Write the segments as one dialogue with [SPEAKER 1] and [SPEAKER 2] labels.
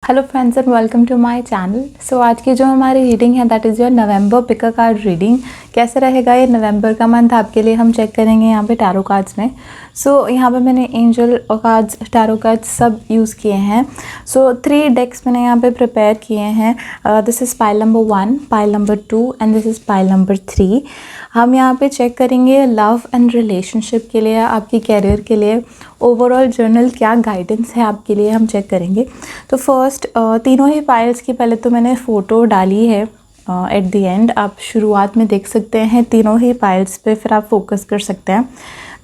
[SPEAKER 1] Hello friends and welcome to my channel. So आज की जो हमारी रीडिंग है that is your November pick a card reading. कैसे रहेगा ये नवंबर का मंथ आपके लिए हम चेक करेंगे यहाँ पे टैरो कार्ड्स में। सो यहाँ पे मैंने एंजल कार्ड्स, टैरो कार्ड्स सब यूज़ किए हैं। सो 3 डेक्स मैंने यहाँ पे प्रिपेयर किए हैं। This is pile number 1, pile number 2 and this is pile number 3। हम यहाँ पे चेक करेंगे लव एंड रिलेशनशिप के लिए, आपकी कैरियर के लिए, ओवरऑल जर्नल क्या गाइडेंस है आपके लिए हम चेक करेंगे। तो फर्स्ट तीनों ही पाइल्स की पहले तो मैंने फ़ोटो डाली है एट द एंड, आप शुरुआत में देख सकते हैं तीनों ही पाइल्स पे, फिर आप फोकस कर सकते हैं।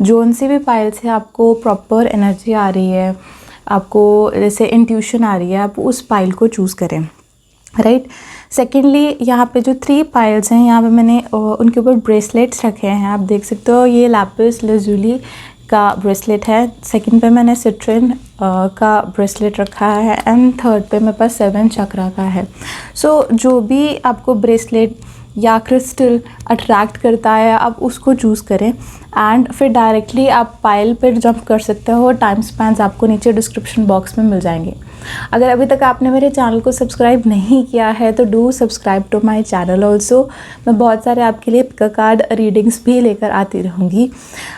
[SPEAKER 1] जोन सी भी पाइल्स है आपको प्रॉपर एनर्जी आ रही है, आपको जैसे इंट्यूशन आ रही है, आप उस पाइल को चूज़ करें, राइट। सेकेंडली यहाँ पे जो 3 पाइल्स हैं यहाँ पे मैंने उनके ऊपर ब्रेसलेट्स रखे हैं, आप देख सकते हो। ये लैपिस लजुली का ब्रेसलेट है, सेकंड पे मैंने सिट्रिन का ब्रेसलेट रखा है एंड थर्ड पे मेरे पास 7 चक्रा का है। सो जो भी आपको ब्रेसलेट या क्रिस्टल अट्रैक्ट करता है आप उसको चूज़ करें एंड फिर डायरेक्टली आप पाइल पर जंप कर सकते हो। टाइम स्पैन्स आपको नीचे डिस्क्रिप्शन बॉक्स में मिल जाएंगे। अगर अभी तक आपने मेरे चैनल को सब्सक्राइब नहीं किया है तो do subscribe to my channel also. मैं बहुत सारे आपके लिए पिक कार्ड रीडिंग्स भी लेकर आती रहूँगी।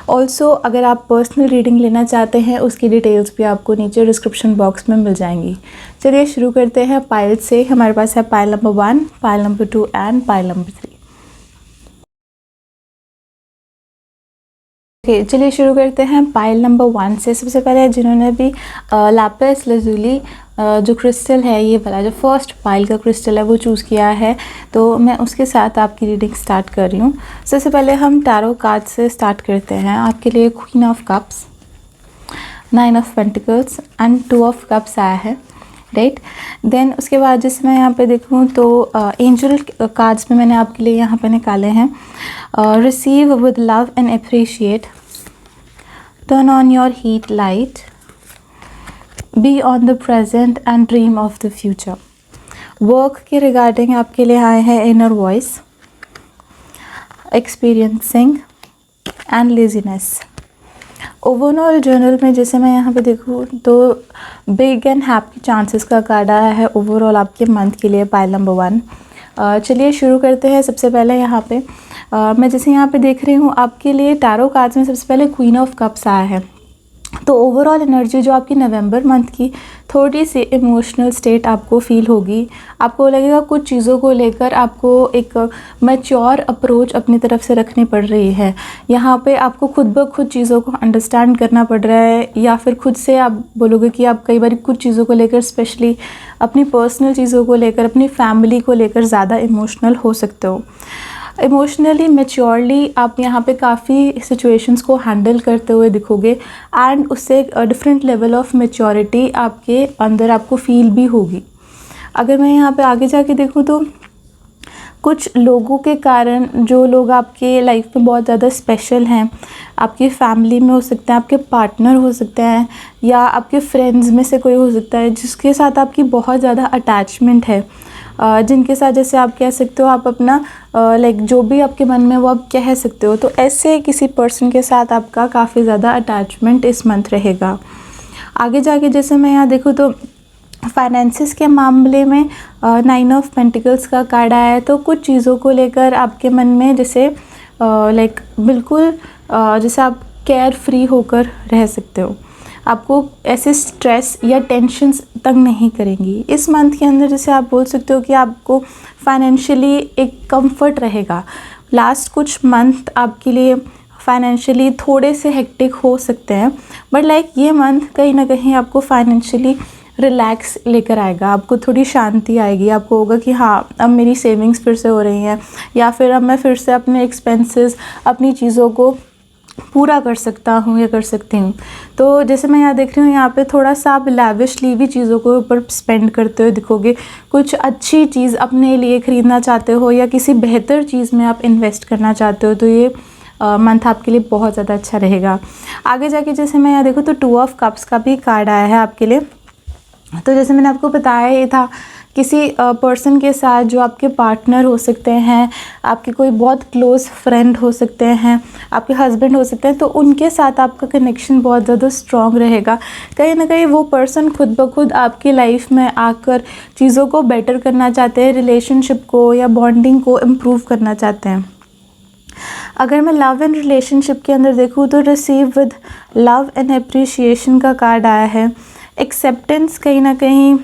[SPEAKER 1] ऑल्सो अगर आप पर्सनल रीडिंग लेना चाहते हैं उसकी डिटेल्स भी आपको नीचे डिस्क्रिप्शन बॉक्स में मिल जाएंगी। चलिए शुरू करते हैं पाइल से। हमारे पास है pile number 1, pile number 2 and pile number 3। Okay, चलिए शुरू करते हैं पाइल नंबर 1 से। सबसे पहले जिन्होंने भी लैपिस लजुली जो क्रिस्टल है, ये वाला जो फर्स्ट पाइल का क्रिस्टल है वो चूज़ किया है, तो मैं उसके साथ आपकी रीडिंग स्टार्ट कर रही हूँ। सबसे पहले हम टैरो कार्ड से स्टार्ट करते हैं। आपके लिए queen of cups, 9 of pentacles and 2 of cups आया है, राइट। देन उसके बाद जैसे मैं यहाँ पे देखूँ तो एंजल कार्ड्स में मैंने आपके लिए यहाँ पे निकाले हैं receive with love and appreciate, turn on your heat light, be on the present and dream of the future. Work के रिगार्डिंग आपके लिए आए हैं inner voice, experiencing and laziness. Overall journal में जैसे मैं यहाँ पे देखूँ तो बिग एंड हैप्पी चांसेस का कार्ड आया है ओवरऑल आपके मंथ के लिए पाइल नंबर 1। चलिए शुरू करते हैं। सबसे पहले यहाँ पे मैं जैसे यहाँ पे देख रही हूँ आपके लिए टैरो कार्ड्स में सबसे पहले क्वीन ऑफ कप्स आया है। तो ओवरऑल एनर्जी जो आपकी नवंबर मंथ की थोड़ी सी इमोशनल स्टेट आपको फील होगी। आपको लगेगा कुछ चीज़ों को लेकर आपको एक मैच्योर अप्रोच अपनी तरफ से रखनी पड़ रही है। यहाँ पे आपको खुद ब खुद चीज़ों को अंडरस्टैंड करना पड़ रहा है, या फिर खुद से आप बोलोगे कि आप कई बार कुछ चीज़ों को लेकर, स्पेशली अपनी पर्सनल चीज़ों को लेकर, अपनी फैमिली को लेकर ज़्यादा इमोशनल हो सकते हो। इमोशनली मैच्योरली आप यहाँ पे काफ़ी सिचुएशंस को हैंडल करते हुए दिखोगे एंड उससे एक डिफरेंट लेवल ऑफ मैच्योरिटी आपके अंदर आपको फील भी होगी। अगर मैं यहाँ पे आगे जाके देखूँ तो कुछ लोगों के कारण, जो लोग आपके लाइफ में बहुत ज़्यादा स्पेशल हैं, आपकी फैमिली में हो सकते हैं, आपके पार्टनर हो सकते हैं, या आपके फ्रेंड्स में से कोई हो सकता है जिसके साथ आपकी बहुत ज़्यादा अटैचमेंट है, जिनके साथ जैसे आप कह सकते हो आप अपना लाइक जो भी आपके मन में वो आप कह सकते हो। तो ऐसे किसी पर्सन के साथ आपका काफ़ी ज़्यादा अटैचमेंट इस मंथ रहेगा। आगे जाके जैसे मैं यहाँ देखूँ तो फाइनेंसिस के मामले में 9 ऑफ पेंटिकल्स का कार्ड आया है। तो कुछ चीज़ों को लेकर आपके मन में जैसे लाइक बिल्कुल जैसे आप केयर फ्री होकर रह सकते हो, आपको ऐसे स्ट्रेस या टेंशन्स तंग नहीं करेंगी इस मंथ के अंदर। जैसे आप बोल सकते हो कि आपको फाइनेंशियली एक कंफर्ट रहेगा। लास्ट कुछ मंथ आपके लिए फाइनेंशियली थोड़े से हेक्टिक हो सकते हैं, बट लाइक ये मंथ कहीं ना कहीं आपको फाइनेंशियली रिलैक्स लेकर आएगा। आपको थोड़ी शांति आएगी, आपको होगा कि हाँ अब मेरी सेविंग्स फिर से हो रही हैं, या फिर अब मैं फिर से अपने एक्सपेंसेस, अपनी चीज़ों को पूरा कर सकता हूँ या कर सकती हूँ। तो जैसे मैं यहाँ देख रही हूँ यहाँ पे थोड़ा सा आप लैविशली भी चीज़ों के ऊपर स्पेंड करते हुए दिखोगे। कुछ अच्छी चीज़ अपने लिए ख़रीदना चाहते हो या किसी बेहतर चीज़ में आप इन्वेस्ट करना चाहते हो, तो ये मंथ आपके लिए बहुत ज़्यादा अच्छा रहेगा। आगे जाके जैसे मैं यहाँ देखूँ तो 2 ऑफ कप्स का भी कार्ड आया है आपके लिए। तो जैसे मैंने आपको बताया ही था किसी पर्सन के साथ जो आपके पार्टनर हो सकते हैं, आपके कोई बहुत क्लोज़ फ्रेंड हो सकते हैं, आपके हस्बैंड हो सकते हैं, तो उनके साथ आपका कनेक्शन बहुत ज़्यादा स्ट्रॉन्ग रहेगा। कहीं ना कहीं वो पर्सन खुद ब खुद आपकी लाइफ में आकर चीज़ों को बेटर करना चाहते हैं, रिलेशनशिप को या बॉन्डिंग को इम्प्रूव करना चाहते हैं। अगर मैं लव एंड रिलेशनशिप के अंदर देखूँ तो receive with love and appreciation का कार्ड आया है। एक्सेप्टेंस कहीं ना कहीं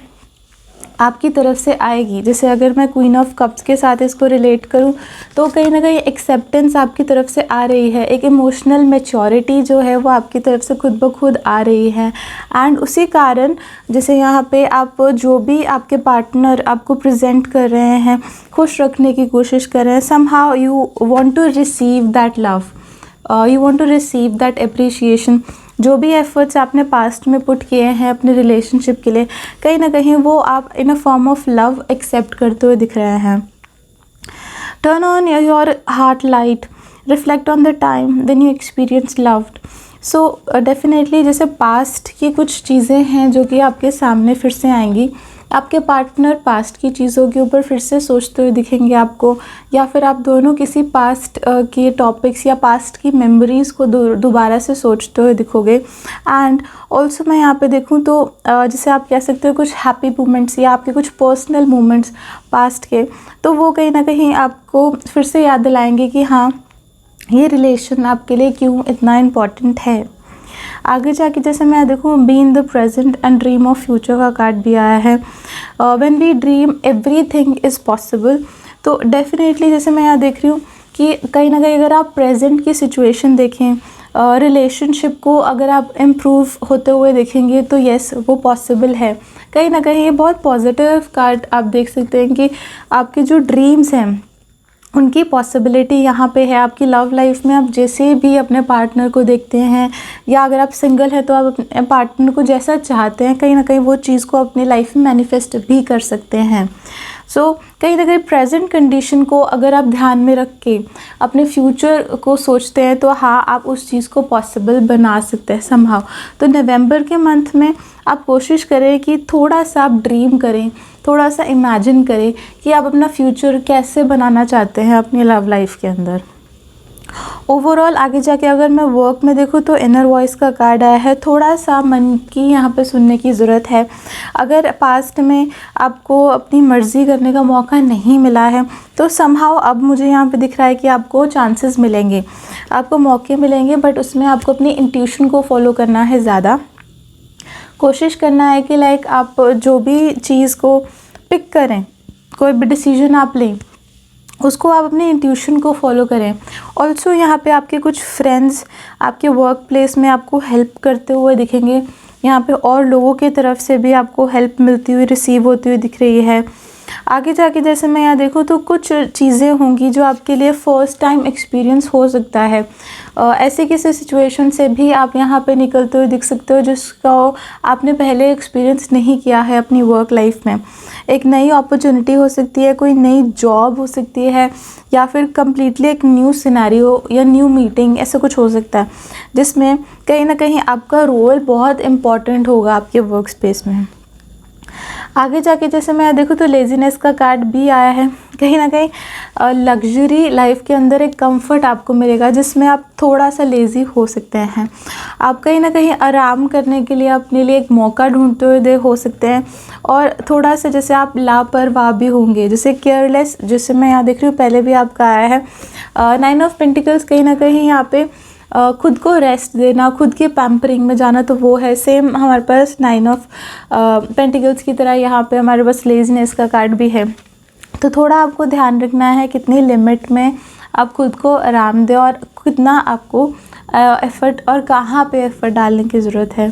[SPEAKER 1] आपकी तरफ से आएगी। जैसे अगर मैं क्वीन ऑफ कप्स के साथ इसको रिलेट करूं तो कहीं ना कहीं एक्सेप्टेंस आपकी तरफ से आ रही है, एक इमोशनल मैच्योरिटी जो है वो आपकी तरफ से खुद ब खुद आ रही है। एंड उसी कारण जैसे यहाँ पे आप जो भी आपके पार्टनर आपको प्रेजेंट कर रहे हैं, खुश रखने की कोशिश कर रहे हैं, somehow you want to receive that love, you want to receive that appreciation. जो भी एफर्ट्स आपने पास्ट में पुट किए हैं अपने रिलेशनशिप के लिए, कहीं ना कहीं वो आप in a form of love accept करते हुए दिख रहे हैं। Turn on your heart light, reflect on the time when you experience loved. So definitely जैसे पास्ट की कुछ चीज़ें हैं जो कि आपके सामने फिर से आएंगी। आपके पार्टनर पास्ट की चीज़ों के ऊपर फिर से सोचते हुए दिखेंगे आपको, या फिर आप दोनों किसी पास्ट के टॉपिक्स या पास्ट की मेमोरीज़ को दोबारा से सोचते हुए दिखोगे। एंड ऑल्सो मैं यहाँ पे देखूँ तो जैसे आप कह सकते हो कुछ हैप्पी मोमेंट्स या आपके कुछ पर्सनल मोमेंट्स पास्ट के, तो वो कहीं ना कहीं आपको फिर से याद दिलाएंगे कि हाँ, ये रिलेशन आपके लिए क्यों इतना इम्पॉर्टेंट है। आगे जाके जैसे मैं देखूँ be in the present and dream of future का कार्ड भी आया है। When we dream everything is possible. तो डेफिनेटली जैसे मैं यहाँ देख रही हूँ कि कहीं ना कहीं अगर आप प्रेजेंट की सिचुएशन देखें, रिलेशनशिप को अगर आप इम्प्रूव होते हुए देखेंगे तो यस वो पॉसिबल है। कहीं ना कहीं ये बहुत पॉजिटिव कार्ड आप देख सकते हैं कि आपके जो ड्रीम्स हैं उनकी पॉसिबिलिटी यहाँ पे है। आपकी लव लाइफ में आप जैसे भी अपने पार्टनर को देखते हैं, या अगर आप सिंगल हैं तो आप अपने पार्टनर को जैसा चाहते हैं, कहीं ना कहीं वो चीज़ को अपनी लाइफ में मैनिफेस्ट भी कर सकते हैं। सो कहीं ना कहीं प्रेजेंट कंडीशन को अगर आप ध्यान में रख के अपने फ्यूचर को सोचते हैं तो हाँ, आप उस चीज़ को पॉसिबल बना सकते हैं समहाउ। तो नवंबर के मंथ में आप कोशिश करें कि थोड़ा सा आप ड्रीम करें, थोड़ा सा इमेजिन करें कि आप अपना फ्यूचर कैसे बनाना चाहते हैं अपनी लव लाइफ के अंदर। ओवरऑल आगे जाके अगर मैं वर्क में देखूँ तो इनर वॉइस का कार्ड आया है। थोड़ा सा मन की यहाँ पे सुनने की ज़रूरत है। अगर पास्ट में आपको अपनी मर्ज़ी करने का मौका नहीं मिला है तो समहाउ अब मुझे यहाँ पे दिख रहा है कि आपको चांसेस मिलेंगे, आपको मौके मिलेंगे, बट उसमें आपको अपनी इंट्यूशन को फॉलो करना है। ज़्यादा कोशिश करना है कि लाइक आप जो भी चीज़ को पिक करें, कोई भी डिसीजन आप लें, उसको आप अपने इंट्यूशन को फॉलो करें। ऑल्सो यहाँ पे आपके कुछ फ्रेंड्स आपके वर्क प्लेस में आपको हेल्प करते हुए दिखेंगे। यहाँ पे और लोगों की तरफ से भी आपको हेल्प मिलती हुई, रिसीव होती हुई दिख रही है। आगे जाके जैसे मैं यहाँ देखूँ तो कुछ चीज़ें होंगी जो आपके लिए फ़र्स्ट टाइम एक्सपीरियंस हो सकता है। ऐसे किसी सिचुएशन से भी आप यहाँ पे निकलते हुए दिख सकते हो जिसका आपने पहले एक्सपीरियंस नहीं किया है अपनी वर्क लाइफ में। एक नई अपॉर्चुनिटी हो सकती है, कोई नई जॉब हो सकती है, या फिर कम्प्लीटली एक न्यू सिनेरियो या न्यू मीटिंग, ऐसा कुछ हो सकता है जिसमें कहीं ना कहीं आपका रोल बहुत इम्पॉर्टेंट होगा आपके वर्क स्पेस में। आगे जाके जैसे मैं देखूँ तो लेज़ीनेस का कार्ड भी आया है। कहीं ना कहीं लग्जरी लाइफ के अंदर एक कंफर्ट आपको मिलेगा जिसमें आप थोड़ा सा लेज़ी हो सकते हैं। आप कहीं ना कहीं आराम करने के लिए अपने लिए एक मौका ढूंढते हुए हो सकते हैं, और थोड़ा सा जैसे आप लापरवाह भी होंगे, जैसे केयरलेस, जैसे मैं यहाँ देख रही हूँ पहले भी आपका आया है 9 ऑफ पेंटिकल्स। कहीं ना कहीं यहाँ पे खुद को रेस्ट देना, खुद की पैम्परिंग में जाना, तो वो है सेम हमारे पास 9 ऑफ पेंटिकल्स की तरह यहाँ पे हमारे पास लेज़ीनेस का कार्ड भी है। तो थोड़ा आपको ध्यान रखना है कितनी लिमिट में आप खुद को आराम दें और कितना आपको एफ़र्ट और कहाँ पे एफ़र्ट डालने की ज़रूरत है।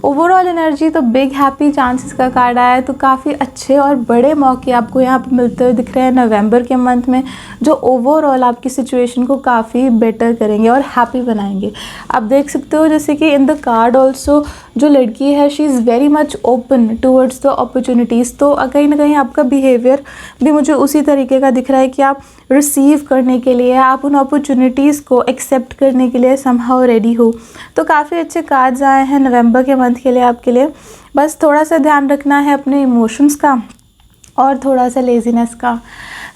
[SPEAKER 1] ओवरऑल एनर्जी तो बिग हैप्पी चांसेस का कार्ड आया है, तो काफ़ी अच्छे और बड़े मौके आपको यहाँ पे मिलते हुए दिख रहे हैं नवंबर के मंथ में, जो ओवरऑल आपकी सिचुएशन को काफ़ी बेटर करेंगे और हैप्पी बनाएंगे। आप देख सकते हो जैसे कि इन द कार्ड ऑल्सो जो लड़की है she is very much open towards the opportunities. तो कहीं ना कहीं आपका बिहेवियर भी मुझे उसी तरीके का दिख रहा है कि आप रिसीव करने के लिए, आप उन अपॉर्चुनिटीज़ को एक्सेप्ट करने के लिए समहाउ रेडी हो। तो काफ़ी अच्छे कार्ड्स आए हैं नवंबर के मंथ के लिए आपके लिए। बस थोड़ा सा ध्यान रखना है अपने इमोशंस का, और थोड़ा सा लेज़ीनेस का।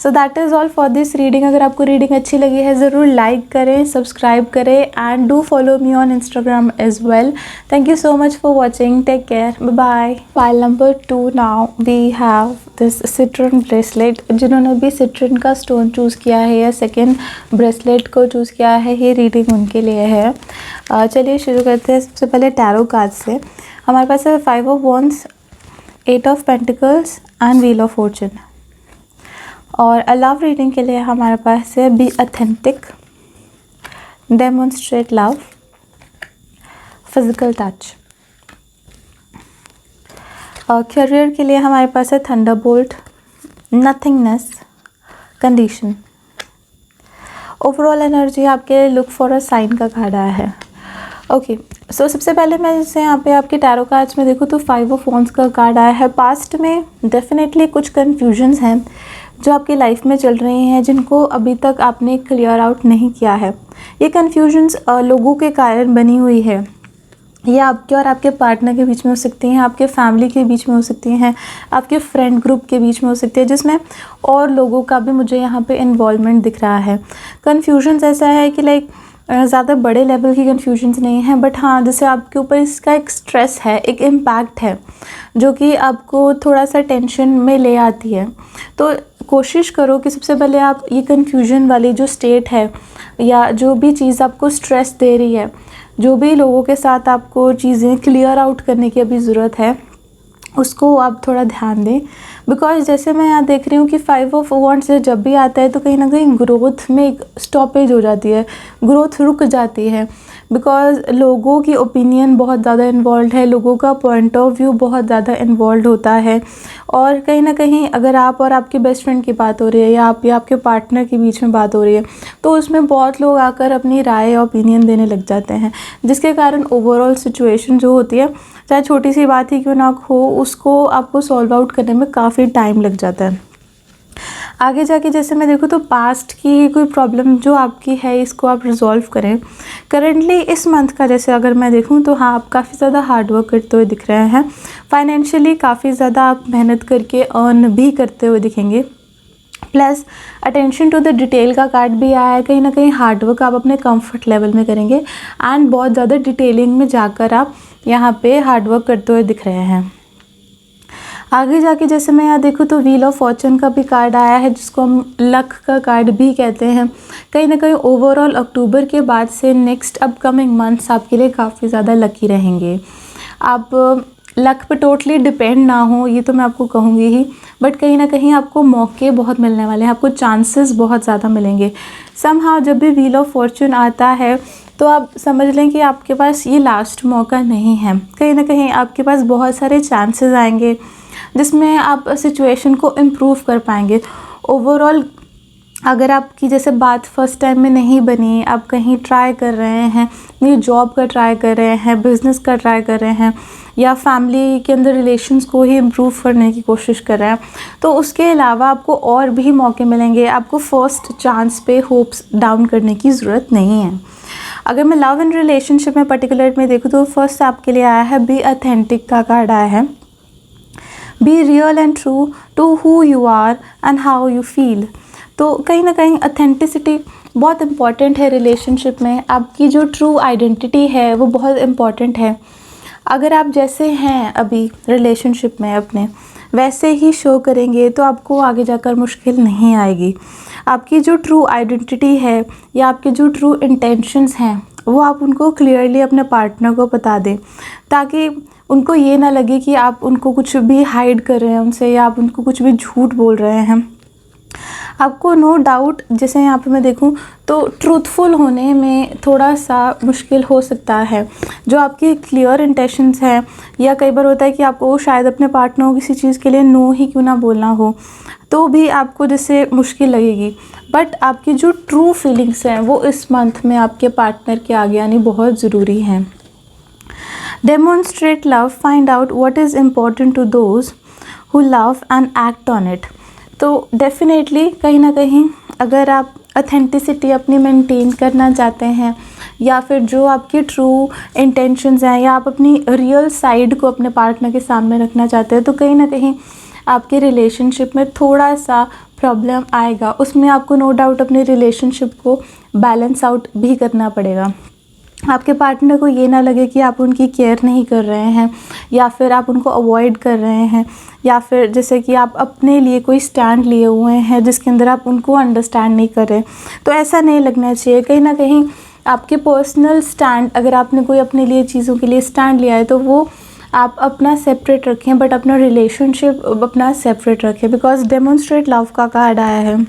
[SPEAKER 1] सो that is all for this reading. अगर आपको रीडिंग अच्छी लगी है ज़रूर लाइक करें, सब्सक्राइब करें and do follow me on Instagram as well. Thank you so much for watching, take care, bye bye. File number 2 now we have this citrine bracelet. जिन्होंने भी सिट्रन का स्टोन चूज़ किया है या सेकेंड ब्रेसलेट को choose किया है, ये रीडिंग उनके लिए है। चलिए शुरू करते हैं। सबसे पहले टैरो कार्ड से हमारे पास है 5 of wands, 8 of pentacles and wheel of Fortune. और लव रीडिंग के लिए हमारे पास है be authentic, demonstrate love, physical touch. और करियर के लिए हमारे पास है Thunderbolt, nothingness, condition. Overall energy आपके लुक फॉर अ साइन का कार्ड आया है। ओके, सो सबसे पहले मैं जैसे यहाँ पे आपके टैरो कार्ड्स में देखूँ तो 5 ऑफ वॉन्ड्स का कार्ड आया है। पास्ट में डेफिनेटली कुछ कन्फ्यूजन्स हैं जो आपकी लाइफ में चल रही हैं, जिनको अभी तक आपने क्लियर आउट नहीं किया है। ये कन्फ्यूजन्स लोगों के कारण बनी हुई है। ये आपके और आपके पार्टनर के बीच में हो सकती हैं, आपके फैमिली के बीच में हो सकती हैं, आपके फ्रेंड ग्रुप के बीच में हो सकती है, जिसमें और लोगों का भी मुझे यहाँ पे इन्वॉल्वमेंट दिख रहा है। कन्फ्यूजन्स ऐसा है कि लाइक ज़्यादा बड़े लेवल की कन्फ्यूजन्स नहीं है, बट हाँ जैसे आपके ऊपर इसका एक स्ट्रेस है, एक इम्पैक्ट है जो कि आपको थोड़ा सा टेंशन में ले आती है। तो कोशिश करो कि सबसे पहले आप ये कन्फ्यूजन वाली जो स्टेट है या जो भी चीज़ आपको स्ट्रेस दे रही है, जो भी लोगों के साथ आपको चीज़ें क्लियर आउट करने की अभी ज़रूरत है, उसको आप थोड़ा ध्यान दें। बिकॉज जैसे मैं यहाँ देख रही हूँ कि 5 ऑफ वॉन्ड्स जब भी आता है तो कहीं ना कहीं ग्रोथ में एक स्टॉपेज हो जाती है, ग्रोथ रुक जाती है। बिकॉज लोगों की ओपिनियन बहुत ज़्यादा इन्वॉल्व है, लोगों का पॉइंट ऑफ व्यू बहुत ज़्यादा इन्वॉल्व होता है। और कहीं ना कहीं अगर आप और आपके बेस्ट फ्रेंड की बात हो रही है या आप या आपके पार्टनर के बीच में बात हो रही है, तो उसमें बहुत लोग आकर अपनी राय ओपिनियन देने लग जाते हैं, जिसके कारण ओवरऑल सिचुएशन जो होती है, चाहे छोटी सी बात ही क्यों ना हो, उसको आपको सॉल्व आउट करने में काफ़ी टाइम लग जाता है। आगे जाके जैसे मैं देखूँ तो पास्ट की कोई प्रॉब्लम जो आपकी है, इसको आप रिजॉल्व करें। करंटली इस मंथ का जैसे अगर मैं देखूँ तो हाँ, आप काफ़ी ज़्यादा हार्ड वर्क करते हुए दिख रहे हैं। फाइनेंशियली काफ़ी ज़्यादा आप मेहनत करके अर्न भी करते हुए दिखेंगे। Plus attention to the detail का कार्ड भी आया है। कहीं ना कहीं हार्ड वर्क आप अपने कंफर्ट लेवल में करेंगे एंड बहुत ज़्यादा डिटेलिंग में जाकर आप यहाँ पे हार्ड वर्क करते हुए दिख रहे हैं। आगे जाके जैसे मैं यहाँ देखूँ तो व्हील ऑफ फॉर्चून का भी कार्ड आया है, जिसको हम लक का कार्ड भी कहते हैं। कहीं ना कहीं ओवरऑल अक्टूबर के बाद से नेक्स्ट अपकमिंग मंथ्स आपके लिए काफ़ी ज़्यादा लकी रहेंगे। आप लक पे टोटली डिपेंड ना हो, ये तो मैं आपको कहूँगी ही, बट कहीं ना कहीं आपको मौके बहुत मिलने वाले हैं, आपको चांसेस बहुत ज़्यादा मिलेंगे। समहाउ जब भी व्हील ऑफ फॉर्चून आता है तो आप समझ लें कि आपके पास ये लास्ट मौका नहीं है। कहीं ना कहीं आपके पास बहुत सारे चांसेस आएंगे जिसमें आप सिचुएशन को इम्प्रूव कर पाएंगे। ओवरऑल अगर आपकी जैसे बात फर्स्ट टाइम में नहीं बनी, आप कहीं ट्राई कर रहे हैं, न्यू जॉब का ट्राई कर रहे हैं, बिज़नेस का ट्राई कर रहे हैं, या फैमिली के अंदर रिलेशंस को ही इम्प्रूव करने की कोशिश कर रहे हैं, तो उसके अलावा आपको और भी मौके मिलेंगे। आपको फर्स्ट चांस पे होप्स डाउन करने की ज़रूरत नहीं है। अगर मैं लव एंड रिलेशनशिप में पर्टिकुलर में देखूँ तो फर्स्ट आपके लिए आया है बी ऑथेंटिक का कार्ड आया है। Be real and true to who you are and how you feel. तो कहीं ना कहीं ऑथेंटिसिटी बहुत इम्पॉर्टेंट है रिलेशनशिप में। आपकी जो ट्रू आइडेंटिटी है वो बहुत इम्पॉर्टेंट है। अगर आप जैसे हैं अभी रिलेशनशिप में अपने, वैसे ही शो करेंगे तो आपको आगे जाकर मुश्किल नहीं आएगी। आपकी जो ट्रू आइडेंटिटी है या आपके जो ट्रू इंटेंशंस हैं वो आप उनको क्लियरली अपने पार्टनर को बता दें, ताकि उनको ये ना लगे कि आप उनको कुछ भी हाइड कर रहे हैं उनसे, या आप उनको कुछ भी झूठ बोल रहे हैं। आपको नो डाउट जैसे यहाँ पे मैं देखूँ तो ट्रूथफुल होने में थोड़ा सा मुश्किल हो सकता है। जो आपके क्लियर इंटेंशंस हैं, या कई बार होता है कि आपको शायद अपने पार्टनर को किसी चीज़ के लिए नो ही क्यों ना बोलना हो, तो भी आपको जैसे मुश्किल लगेगी। बट आपकी जो ट्रू फीलिंग्स हैं वो इस मंथ में आपके पार्टनर के आगे आनी बहुत ज़रूरी हैं। Demonstrate love, find out what is important to those who love and act on it. तो डेफिनेटली कहीं ना कहीं अगर आप ऑथेंटिसिटी अपनी मेंटेन करना चाहते हैं, या फिर जो आपके ट्रू इंटेंशंस हैं, या आप अपनी रियल साइड को अपने पार्टनर के सामने रखना चाहते हैं, तो कहीं ना कहीं आपके रिलेशनशिप में थोड़ा सा प्रॉब्लम आएगा, उसमें आपको नो डाउट अपने रिलेशनशिप को बैलेंस आउट भी करना पड़ेगा। आपके पार्टनर को ये ना लगे कि आप उनकी केयर नहीं कर रहे हैं, या फिर आप उनको अवॉइड कर रहे हैं, या फिर जैसे कि आप अपने लिए कोई स्टैंड लिए हुए हैं जिसके अंदर आप उनको अंडरस्टैंड नहीं कर रहे। तो ऐसा नहीं लगना चाहिए। कहीं ना कहीं आपके पर्सनल स्टैंड, अगर आपने कोई अपने लिए चीज़ों के लिए स्टैंड लिया है तो वो आप अपना सेपरेट रखें, बट अपना रिलेशनशिप अपना सेपरेट रखें। बिकॉज डेमोन्स्ट्रेट लव का कार्ड आया है।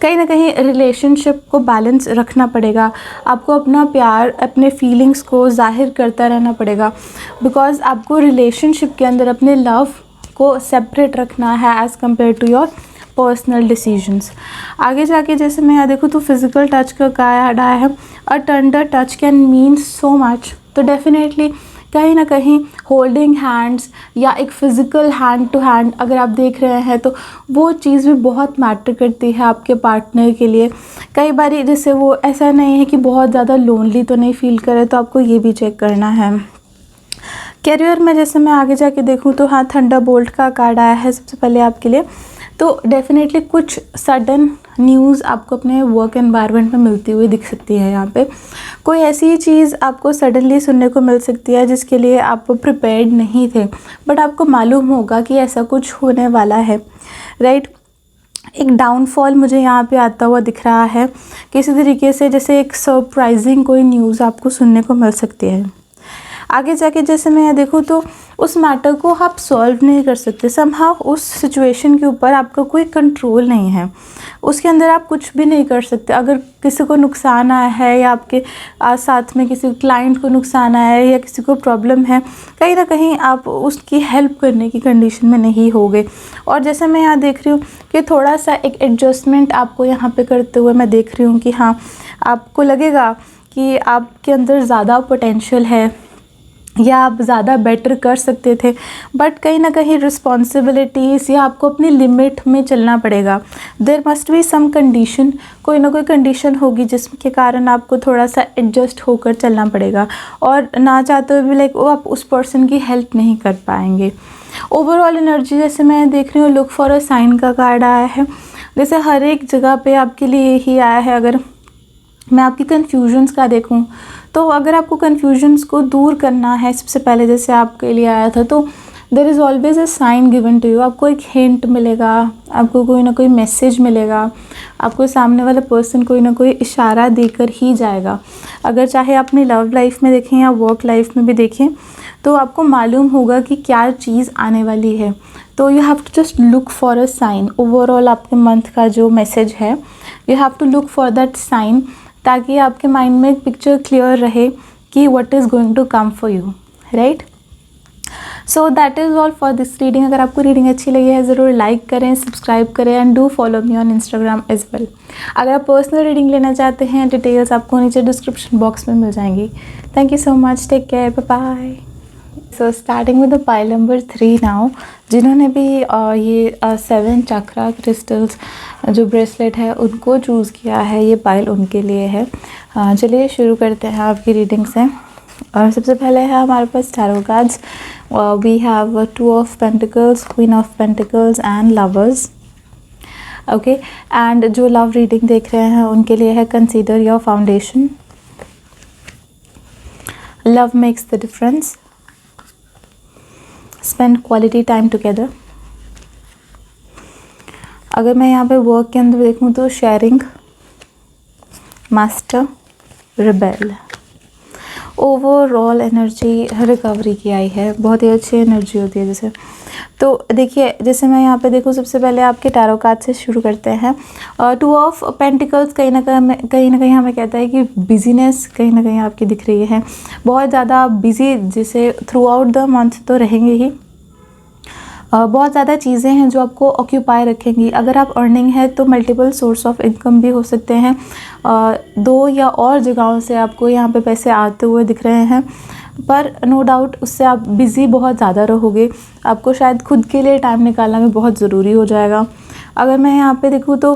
[SPEAKER 1] कहीं ना कहीं रिलेशनशिप को बैलेंस रखना पड़ेगा, आपको अपना प्यार, अपने फीलिंग्स को जाहिर करता रहना पड़ेगा। बिकॉज आपको रिलेशनशिप के अंदर अपने लव को सेपरेट रखना है as compare to your personal decisions. आगे जाके जैसे मैं यहाँ देखूँ तो फिज़िकल टच का कार्ड आया है। A tender touch can mean so much. तो डेफिनेटली कहीं ना कहीं होल्डिंग हैंड्स या एक फ़िज़िकल हैंड टू हैंड अगर आप देख रहे हैं तो वो चीज़ भी बहुत मैटर करती है आपके पार्टनर के लिए। कई बार जैसे वो ऐसा नहीं है कि बहुत ज़्यादा लोनली तो नहीं फील करे, तो आपको ये भी चेक करना है। करियर में जैसे मैं आगे जाके देखूँ तो हाँ, थंडरबोल्ट का कार्ड आया है सबसे पहले आपके लिए। तो डेफिनेटली कुछ सडन न्यूज़ आपको अपने वर्क एनवायरनमेंट में मिलती हुई दिख सकती है। यहाँ पे कोई ऐसी चीज़ आपको सडनली सुनने को मिल सकती है जिसके लिए आप प्रिपेयर्ड नहीं थे, बट आपको मालूम होगा कि ऐसा कुछ होने वाला है, राइट। एक डाउनफॉल मुझे यहाँ पे आता हुआ दिख रहा है किसी तरीके से, जैसे एक सरप्राइजिंग कोई न्यूज़ आपको सुनने को मिल सकती है। आगे जाके जैसे मैं देखूँ तो उस मैटर को आप सॉल्व नहीं कर सकते, समहाउ उस सिचुएशन के ऊपर आपका कोई कंट्रोल नहीं है, उसके अंदर आप कुछ भी नहीं कर सकते। अगर किसी को नुकसान आया है या आपके साथ में किसी क्लाइंट को नुकसान आया है या किसी को प्रॉब्लम है, कहीं ना कहीं आप उसकी हेल्प करने की कंडीशन में नहीं होगे। और जैसे मैं यहाँ देख रही हूँ कि थोड़ा सा एक एडजस्टमेंट आपको यहाँ पे करते हुए मैं देख रही हूँ कि हाँ, आपको लगेगा कि आपके अंदर ज़्यादा पोटेंशियल है या आप ज़्यादा बेटर कर सकते थे, बट कहीं ना कहीं रिस्पॉन्सिबिलिटीज़ या आपको अपनी लिमिट में चलना पड़ेगा। There must be some condition, कोई ना कोई कंडीशन होगी जिसके कारण आपको थोड़ा सा एडजस्ट होकर चलना पड़ेगा, और ना चाहते हुए भी लाइक वो आप उस पर्सन की हेल्प नहीं कर पाएंगे। ओवरऑल एनर्जी जैसे मैं देख रही हूँ, लुक फॉर अ साइन का कार्ड आया है। जैसे हर एक जगह पे आपके लिए यही आया है। अगर मैं आपकी कन्फ्यूजन्स का देखूं तो अगर आपको कन्फ्यूजन्स को दूर करना है, सबसे पहले जैसे आपके लिए आया था, तो there is always a sign given to you. आपको एक हिंट मिलेगा, आपको कोई ना कोई मैसेज मिलेगा, आपको सामने वाला पर्सन कोई ना कोई इशारा देकर ही जाएगा। अगर चाहे अपनी लव लाइफ में देखें या वर्क लाइफ में भी देखें, तो आपको मालूम होगा कि क्या चीज़ आने वाली है। तो you have to just look for a sign. Overall आपके मंथ का जो मैसेज है, you have to look for that sign, ताकि आपके माइंड में एक पिक्चर क्लियर रहे कि what is going to come for you, right. So that is all for this reading. अगर आपको रीडिंग अच्छी लगी है ज़रूर लाइक करें, सब्सक्राइब करें and do follow me on Instagram as well. अगर आप पर्सनल रीडिंग लेना चाहते हैं, डिटेल्स आपको नीचे डिस्क्रिप्शन बॉक्स में मिल जाएंगी। Thank you so much, take care, bye bye. So starting with the pile number 3 now, जिन्होंने भी ये 7 चक्रा क्रिस्टल्स जो ब्रेसलेट है उनको चूज़ किया है, ये पाइल उनके लिए है। चलिए शुरू करते हैं आपकी रीडिंग से। और सबसे पहले है हमारे पास tarot cards. We have 2 of pentacles, queen of pentacles and lovers. Okay, and जो लव रीडिंग देख रहे हैं उनके लिए है consider your foundation, love makes the difference, spend quality time together. अगर मैं यहाँ पे वर्क के अंदर देखूँ तो sharing, master, rebel. Overall energy recovery की आई है, बहुत ही अच्छी एनर्जी होती है जैसे। तो देखिए जैसे मैं यहाँ पे देखूँ, सबसे पहले आपके टैरो कार्ड से शुरू करते हैं। 2 ऑफ पेंटिकल्स कहीं ना कहीं हमें कहता है कि बिजीनेस कहीं ना कहीं आपकी दिख रही है, बहुत ज़्यादा बिजी, जिसे थ्रू आउट द मंथ तो रहेंगे ही। बहुत ज़्यादा चीज़ें हैं जो आपको ऑक्यूपाई रखेंगी। अगर आप अर्निंग है तो मल्टीपल सोर्स ऑफ इनकम भी हो सकते हैं, 2 या और जगहों से आपको यहाँ पे पैसे आते हुए दिख रहे हैं, पर नो डाउट उससे आप बिज़ी बहुत ज़्यादा रहोगे। आपको शायद खुद के लिए टाइम निकालना भी बहुत ज़रूरी हो जाएगा। अगर मैं यहाँ पे देखूँ तो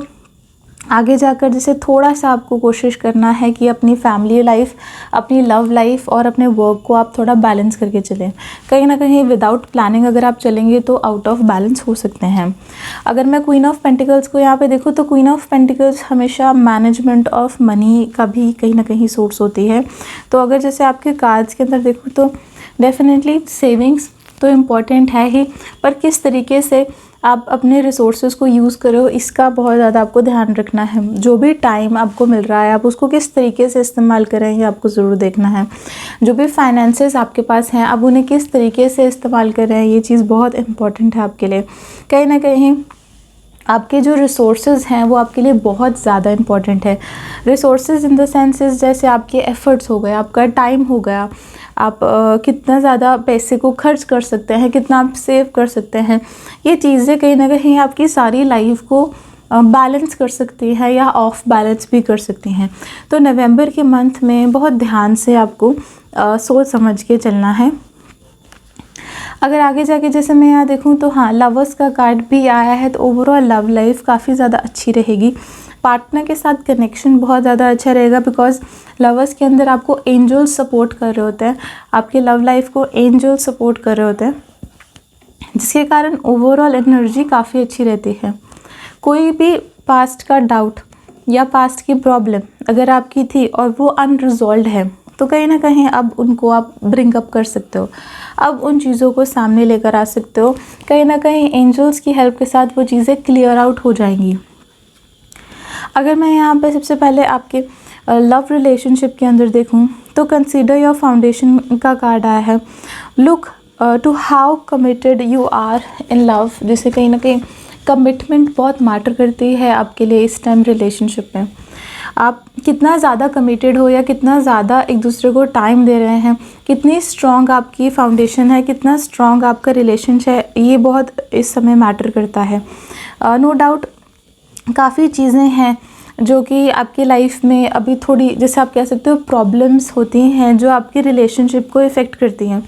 [SPEAKER 1] आगे जाकर जैसे थोड़ा सा आपको कोशिश करना है कि अपनी फैमिली लाइफ, अपनी लव लाइफ और अपने वर्क को आप थोड़ा बैलेंस करके चलें। कहीं ना कहीं विदाउट प्लानिंग अगर आप चलेंगे तो आउट ऑफ बैलेंस हो सकते हैं। अगर मैं क्वीन ऑफ पेंटिकल्स को यहाँ पे देखूँ तो क्वीन ऑफ पेंटिकल्स हमेशा मैनेजमेंट ऑफ मनी का भी कहीं ना कहीं सोर्स होती है। तो अगर जैसे आपके कार्ड्स के अंदर देखूँ तो डेफिनेटली सेविंग्स तो इम्पॉर्टेंट है ही, पर किस तरीके से आप अपने रिसोर्सेज को यूज़ करो इसका बहुत ज़्यादा आपको ध्यान रखना है। जो भी टाइम आपको मिल रहा है आप उसको किस तरीके से इस्तेमाल करें ये आपको ज़रूर देखना है। जो भी फाइनेंसेस आपके पास हैं आप उन्हें किस तरीके से इस्तेमाल करें, ये चीज़ बहुत इम्पॉर्टेंट है आपके लिए। कहीं ना कहीं आपके जो रिसोर्सेज हैं वो आपके लिए बहुत ज़्यादा इम्पॉर्टेंट है। रिसोर्सेज इन द सेंसेस जैसे आपके एफ़र्ट्स हो गए, आपका टाइम हो गया, आप कितना ज़्यादा पैसे को खर्च कर सकते हैं, कितना आप सेव कर सकते हैं, ये चीज़ें कहीं ना कहीं आपकी सारी लाइफ को बैलेंस कर सकती है या ऑफ बैलेंस भी कर सकती हैं। तो नवंबर के मंथ में बहुत ध्यान से आपको सोच समझ के चलना है। अगर आगे जाके जैसे मैं यहाँ देखूँ तो हाँ, लवर्स का कार्ड भी आया है, तो ओवरऑल लव लाइफ काफ़ी ज़्यादा अच्छी रहेगी। पार्टनर के साथ कनेक्शन बहुत ज़्यादा अच्छा रहेगा, बिकॉज लवर्स के अंदर आपको एंजल सपोर्ट कर रहे होते हैं, आपके लव लाइफ को एंजल सपोर्ट कर रहे होते हैं, जिसके कारण ओवरऑल एनर्जी काफ़ी अच्छी रहती है। कोई भी पास्ट का डाउट या पास्ट की प्रॉब्लम अगर आपकी थी और वो अनरिजॉल्व है तो कहीं ना कहीं अब उनको आप ब्रिंग अप कर सकते हो, अब उन चीज़ों को सामने लेकर आ सकते हो। कहीं ना कहीं एंजल्स की हेल्प के साथ वो चीज़ें क्लियर आउट हो जाएंगी। अगर मैं यहाँ पे सबसे पहले आपके लव रिलेशनशिप के अंदर देखूँ तो कंसीडर योर फाउंडेशन का कार्ड आया है। Look to how committed you are in love, जिससे कहीं ना कहीं कमिटमेंट बहुत मैटर करती है आपके लिए इस टाइम रिलेशनशिप में। आप कितना ज़्यादा कमिटेड हो या कितना ज़्यादा एक दूसरे को टाइम दे रहे हैं, कितनी स्ट्रॉन्ग आपकी फाउंडेशन है, कितना स्ट्रॉन्ग आपका रिलेशनशिप है, ये बहुत इस समय मैटर करता है। नो डाउट काफ़ी चीज़ें हैं जो कि आपकी लाइफ में अभी थोड़ी, जैसे आप कह सकते हो, प्रॉब्लम्स होती हैं जो आपकी रिलेशनशिप को इफ़ेक्ट करती हैं।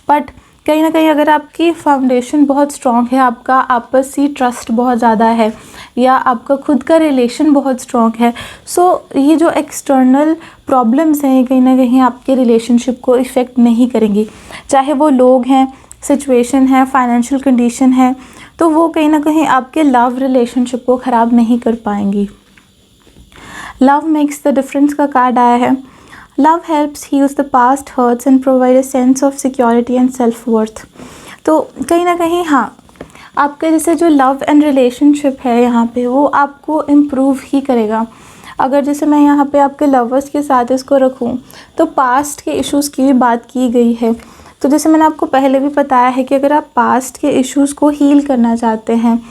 [SPEAKER 1] बट कहीं ना कहीं अगर आपकी फाउंडेशन बहुत स्ट्रॉन्ग है, आपका आपसी ट्रस्ट बहुत ज़्यादा है या आपका खुद का रिलेशन बहुत स्ट्रॉन्ग है, सो ये जो एक्सटर्नल प्रॉब्लम्स हैं कहीं ना कहीं आपके रिलेशनशिप को इफ़ेक्ट नहीं करेंगी। चाहे वो लोग हैं, सिचुएशन है, फाइनेंशियल कंडीशन है, तो वो कहीं ना कहीं आपके लव रिलेशनशिप को ख़राब नहीं कर पाएंगी। लव मेक्स द डिफरेंस का कार्ड आया है। Love helps heals the past hurts and provide a sense of security and self worth. तो कहीं ना कहीं हाँ, आपका जैसे जो लव एंड रिलेशनशिप है यहाँ पे वो आपको इम्प्रूव ही करेगा। अगर जैसे मैं यहाँ पे आपके लवर्स के साथ इसको रखूँ तो पास्ट के इश्यूज़ की भी बात की गई है। तो जैसे मैंने आपको पहले भी बताया है कि अगर आप पास्ट के इश्यूज़ को हील करना चाहते हैं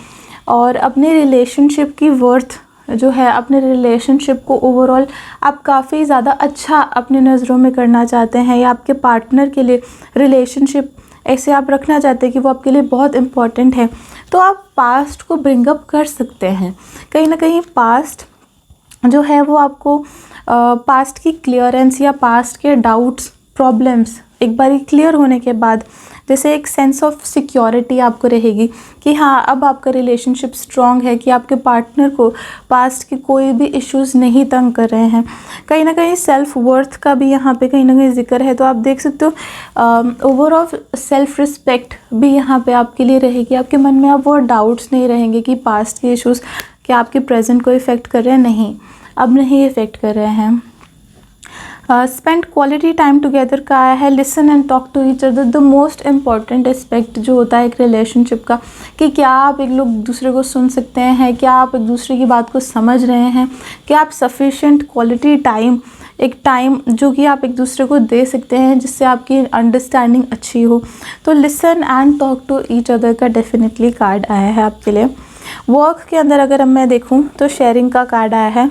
[SPEAKER 1] और अपने रिलेशनशिप की वर्थ जो है, अपने रिलेशनशिप को ओवरऑल आप काफ़ी ज़्यादा अच्छा अपनी नज़रों में करना चाहते हैं या आपके पार्टनर के लिए रिलेशनशिप ऐसे आप रखना चाहते हैं कि वो आपके लिए बहुत इम्पॉर्टेंट है, तो आप पास्ट को ब्रिंग अप कर सकते हैं। कहीं ना कहीं पास्ट जो है वो आपको पास्ट की क्लियरेंस या पास्ट के डाउट्स, प्रॉब्लम्स एक बार क्लियर होने के बाद जैसे एक सेंस ऑफ सिक्योरिटी आपको रहेगी कि हाँ, अब आपका रिलेशनशिप स्ट्रॉन्ग है, कि आपके पार्टनर को पास्ट के कोई भी इश्यूज़ नहीं तंग कर रहे हैं। कहीं ना कहीं सेल्फ वर्थ का भी यहाँ पे कहीं ना कहीं जिक्र है, तो आप देख सकते हो ओवरऑल सेल्फ रिस्पेक्ट भी यहाँ पे आपके लिए रहेगी। आपके मन में अब वो डाउट्स नहीं रहेंगे कि पास्ट के इश्यूज़ क्या आपके प्रेजेंट को इफ़ेक्ट कर रहे हैं, नहीं, अब नहीं इफ़ेक्ट कर रहे हैं। स्पेंड क्वालिटी टाइम टुगेदर का आया है। Listen and talk to each other, the most important aspect जो होता है एक रिलेशनशिप का, कि क्या आप एक लोग दूसरे को सुन सकते हैं, क्या आप एक दूसरे की बात को समझ रहे हैं, क्या आप सफिशेंट क्वालिटी टाइम, एक टाइम जो कि आप एक दूसरे को दे सकते हैं जिससे आपकी अंडरस्टैंडिंग अच्छी हो। तो listen and talk to each other का डेफिनेटली कार्ड आया है आपके लिए। वर्क के अंदर अगर मैं देखूँ तो शेयरिंग का कार्ड आया है।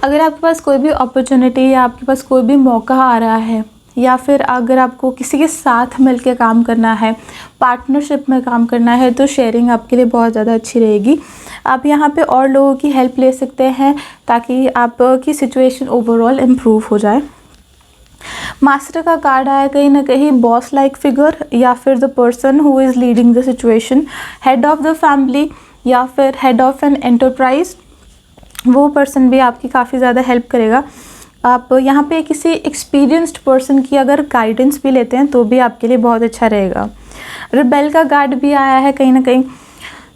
[SPEAKER 1] अगर आपके पास कोई भी अपॉर्चुनिटी या आपके पास कोई भी मौका आ रहा है, या फिर अगर आपको किसी के साथ मिलकर काम करना है, पार्टनरशिप में काम करना है, तो शेयरिंग आपके लिए बहुत ज़्यादा अच्छी रहेगी। आप यहाँ पे और लोगों की हेल्प ले सकते हैं ताकि आपकी सिचुएशन ओवरऑल इम्प्रूव हो जाए। मास्टर का कार्ड आया, कहीं ना कहीं बॉस लाइक फिगर या फिर the person who is leading the situation, head of the family या फिर हेड ऑफ एन एंटरप्राइज, वो पर्सन भी आपकी काफ़ी ज़्यादा हेल्प करेगा। आप यहाँ पे किसी एक्सपीरियंस्ड पर्सन की अगर गाइडेंस भी लेते हैं तो भी आपके लिए बहुत अच्छा रहेगा। रिबेल का कार्ड भी आया है कहीं ना कहीं,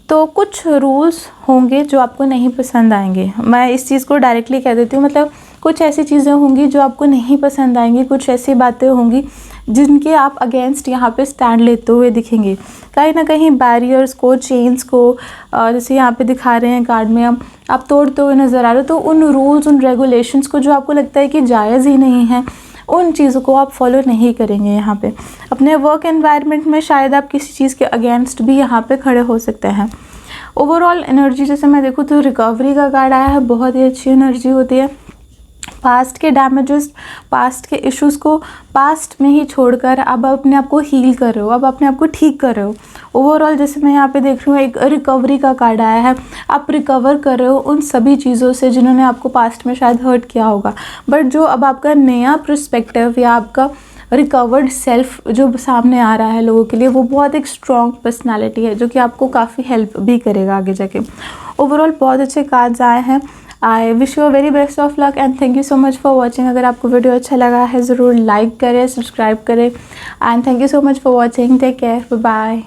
[SPEAKER 1] तो कुछ रूल्स होंगे जो आपको नहीं पसंद आएंगे। मैं इस चीज़ को डायरेक्टली कह देती हूँ, मतलब कुछ ऐसी चीज़ें होंगी जो आपको नहीं पसंद आएंगी, कुछ ऐसी बातें होंगी जिनके आप अगेंस्ट यहाँ पे स्टैंड लेते हुए दिखेंगे। कहीं ना कहीं बैरियर्स को, चेन्स को, जैसे यहाँ पे दिखा रहे हैं कार्ड में आप तोड़ते हुए नज़र आ रहे हो, तो उन रूल्स, उन रेगुलेशंस को जो आपको लगता है कि जायज़ ही नहीं है, उन चीज़ों को आप फॉलो नहीं करेंगे। यहाँ पे अपने वर्क एनवायरनमेंट में शायद आप किसी चीज़ के अगेंस्ट भी यहाँ पे खड़े हो सकते हैं। ओवरऑल एनर्जी जैसे मैं देखूँ तो रिकवरी का कार्ड आया है, बहुत ही अच्छी एनर्जी होती है। पास्ट के डैमेजेस, पास्ट के इश्यूज़ को पास्ट में ही छोड़कर अब अपने आप को हील कर रहे हो, अब अपने आप को ठीक कर रहे हो। ओवरऑल जैसे मैं यहाँ पे देख रही हूँ, एक रिकवरी का कार्ड आया है। आप रिकवर कर रहे हो उन सभी चीज़ों से जिन्होंने आपको पास्ट में शायद हर्ट किया होगा, बट जो अब आपका नया पर्सपेक्टिव या आपका रिकवर्ड सेल्फ जो सामने आ रहा है लोगों के लिए, वो बहुत एक स्ट्रॉन्ग पर्सनालिटी है जो कि आपको काफ़ी हेल्प भी करेगा आगे जाके। ओवरऑल बहुत अच्छे कार्ड्स आए हैं। I wish you a very best of luck and thank you so much for watching. अगर आपको वीडियो अच्छा लगा है ज़रूर लाइक करें, सब्सक्राइब करें and thank you so much for watching. Take care, bye bye.